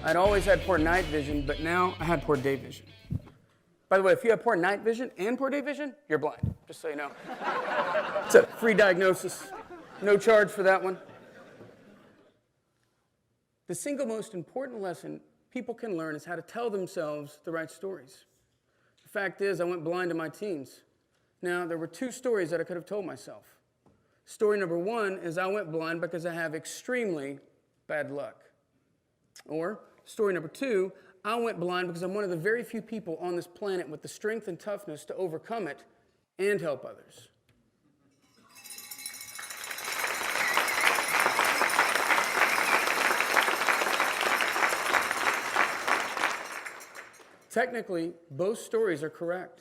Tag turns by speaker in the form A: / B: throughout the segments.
A: I'd always had poor night vision, but now I had poor day vision. By the way, if you have poor night vision and poor day vision, you're blind, just so you know. It's a free diagnosis. No charge for that one. The single most important lesson people can learn is how to tell themselves the right stories. The fact is, I went blind in my teens. Now, there were two stories that I could have told myself. Story number one is I went blind because I have extremely bad luck. Or story number two, I went blind because I'm one of the very few people on this planet with the strength and toughness to overcome it and help others. Technically, both stories are correct.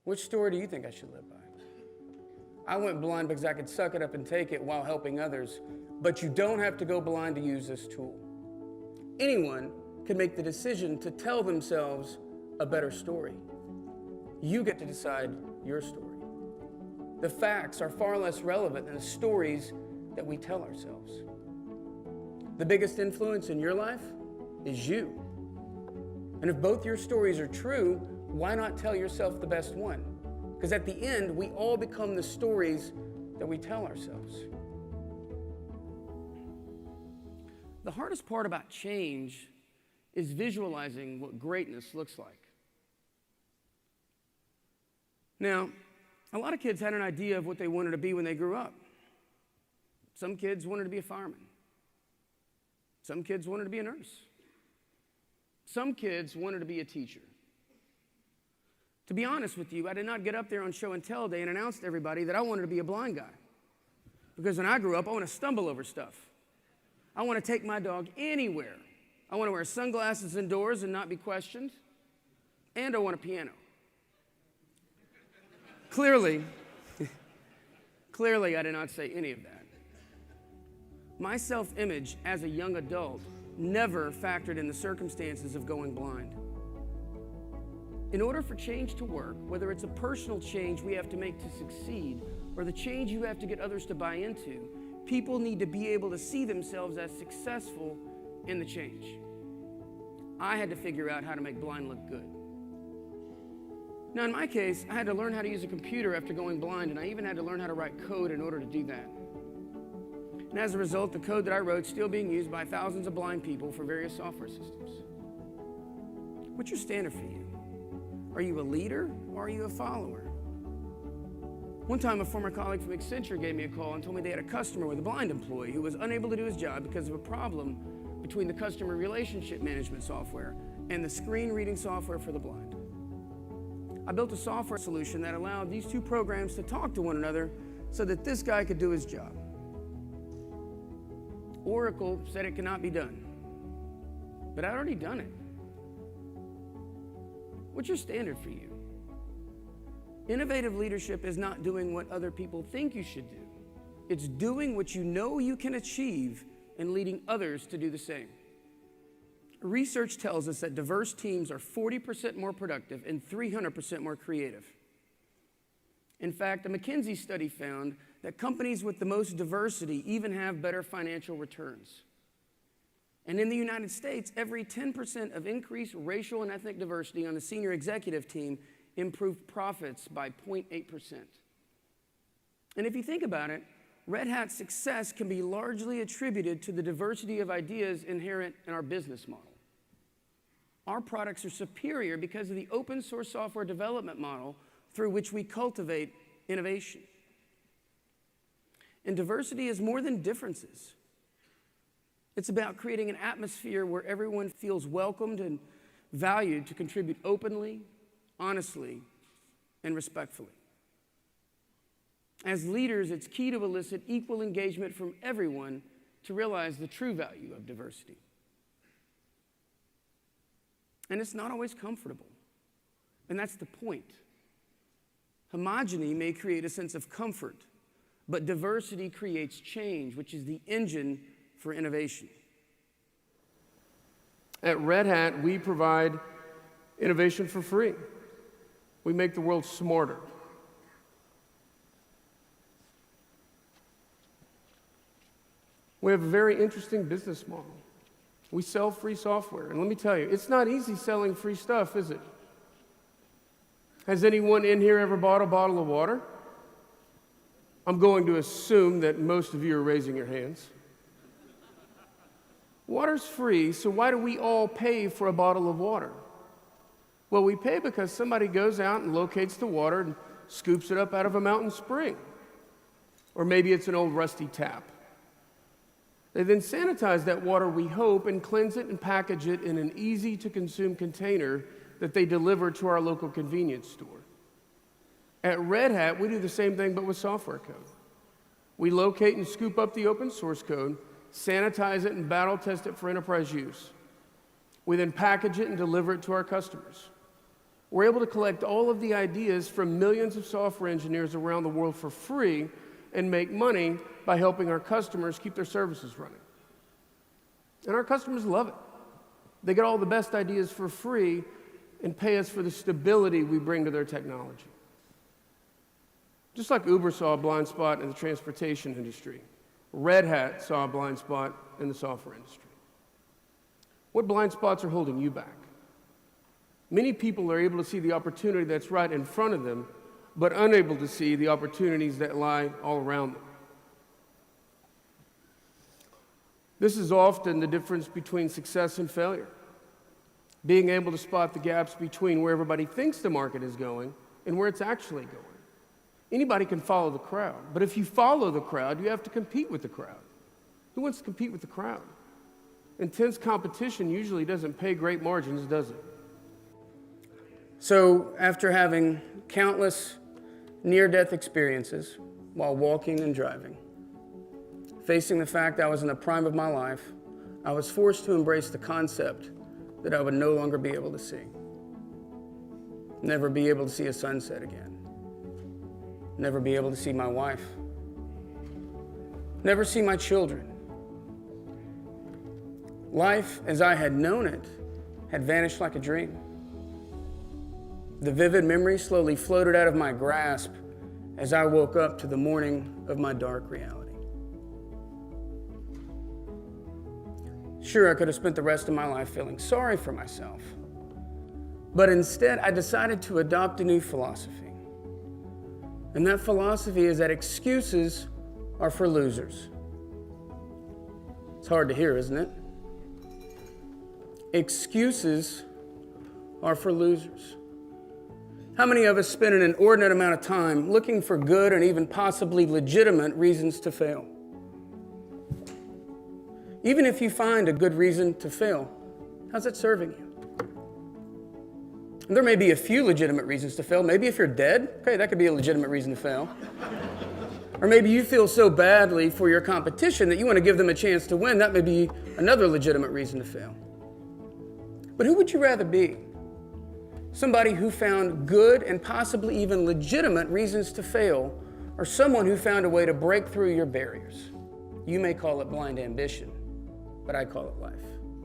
A: Which story do you think I should live by? I went blind because I could suck it up and take it while helping others, but you don't have to go blind to use this tool. Anyone can make the decision to tell themselves a better story. You get to decide your story. The facts are far less relevant than the stories that we tell ourselves. The biggest influence in your life is you. And if both your stories are true, why not tell yourself the best one? Because at the end, we all become the stories that we tell ourselves. The hardest part about change is visualizing what greatness looks like. Now, a lot of kids had an idea of what they wanted to be when they grew up. Some kids wanted to be a fireman. Some kids wanted to be a nurse. Some kids wanted to be a teacher. To be honest with you, I did not get up there on show and tell day and announce to everybody that I wanted to be a blind guy. Because when I grew up, I want to stumble over stuff. I want to take my dog anywhere. I want to wear sunglasses indoors and not be questioned. And I want a piano. Clearly, I did not say any of that. My self-image as a young adult never factored in the circumstances of going blind. In order for change to work, whether it's a personal change we have to make to succeed or the change you have to get others to buy into, people need to be able to see themselves as successful in the change. I had to figure out how to make blind look good. Now, in my case, I had to learn how to use a computer after going blind, and I even had to learn how to write code in order to do that. And as a result, the code that I wrote is still being used by thousands of blind people for various software systems. What's your standard for you? Are you a leader or are you a follower? One time, a former colleague from Accenture gave me a call and told me they had a customer with a blind employee who was unable to do his job because of a problem between the customer relationship management software and the screen reading software for the blind. I built a software solution that allowed these two programs to talk to one another so that this guy could do his job. Oracle said it cannot be done, but I'd already done it. What's your standard for you? Innovative leadership is not doing what other people think you should do. It's doing what you know you can achieve and leading others to do the same. Research tells us that diverse teams are 40% more productive and 300% more creative. In fact, a McKinsey study found that companies with the most diversity even have better financial returns. And in the United States, every 10% of increased racial and ethnic diversity on the senior executive team improved profits by 0.8%. And if you think about it, Red Hat's success can be largely attributed to the diversity of ideas inherent in our business model. Our products are superior because of the open source software development model through which we cultivate innovation. And diversity is more than differences. It's about creating an atmosphere where everyone feels welcomed and valued to contribute openly, honestly, and respectfully. As leaders, it's key to elicit equal engagement from everyone to realize the true value of diversity. And it's not always comfortable. And that's the point. Homogeny may create a sense of comfort, but diversity creates change, which is the engine for innovation.
B: At Red Hat, we provide innovation for free. We make the world smarter. We have a very interesting business model. We sell free software. And let me tell you, it's not easy selling free stuff, is it? Has anyone in here ever bought a bottle of water? I'm going to assume that most of you are raising your hands. Water's free, so why do we all pay for a bottle of water? Well, we pay because somebody goes out and locates the water and scoops it up out of a mountain spring. Or maybe it's an old rusty tap. They then sanitize that water, we hope, and cleanse it and package it in an easy-to-consume container that they deliver to our local convenience store. At Red Hat, we do the same thing but with software code. We locate and scoop up the open source code, sanitize it, and battle test it for enterprise use. We then package it and deliver it to our customers. We're able to collect all of the ideas from millions of software engineers around the world for free and make money by helping our customers keep their services running. And our customers love it. They get all the best ideas for free and pay us for the stability we bring to their technology. Just like Uber saw a blind spot in the transportation industry, Red Hat saw a blind spot in the software industry. What blind spots are holding you back? Many people are able to see the opportunity that's right in front of them, but unable to see the opportunities that lie all around them. This is often the difference between success and failure. Being able to spot the gaps between where everybody thinks the market is going and where it's actually going. Anybody can follow the crowd, but if you follow the crowd, you have to compete with the crowd. Who wants to compete with the crowd? Intense competition usually doesn't pay great margins, does it?
A: So after having countless near-death experiences while walking and driving, facing the fact I was in the prime of my life, I was forced to embrace the concept that I would no longer be able to see. Never be able to see a sunset again. Never be able to see my wife. Never see my children. Life, as I had known it, had vanished like a dream. The vivid memory slowly floated out of my grasp as I woke up to the morning of my dark reality. Sure, I could have spent the rest of my life feeling sorry for myself, but instead I decided to adopt a new philosophy. And that philosophy is that excuses are for losers. It's hard to hear, isn't it? Excuses are for losers. How many of us spend an inordinate amount of time looking for good and even possibly legitimate reasons to fail? Even if you find a good reason to fail, how's it serving you? There may be a few legitimate reasons to fail. Maybe if you're dead, okay, that could be a legitimate reason to fail. Or maybe you feel so badly for your competition that you want to give them a chance to win. That may be another legitimate reason to fail. But who would you rather be? Somebody who found good and possibly even legitimate reasons to fail, or someone who found a way to break through your barriers? You may call it blind ambition, but I call it life.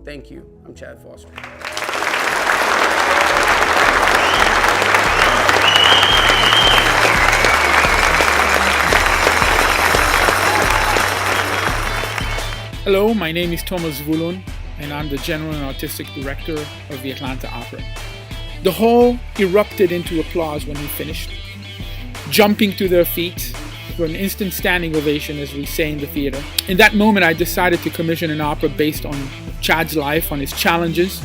A: Thank you. I'm Chad Foster.
C: Hello, my name is Thomas Vulon, and I'm the General and Artistic Director of the Atlanta Opera. The hall erupted into applause when we finished, jumping to their feet for an instant standing ovation, as we say in the theater. In that moment, I decided to commission an opera based on Chad's life, on his challenges,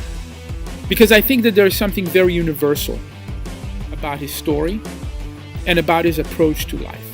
C: because I think that there is something very universal about his story and about his approach to life.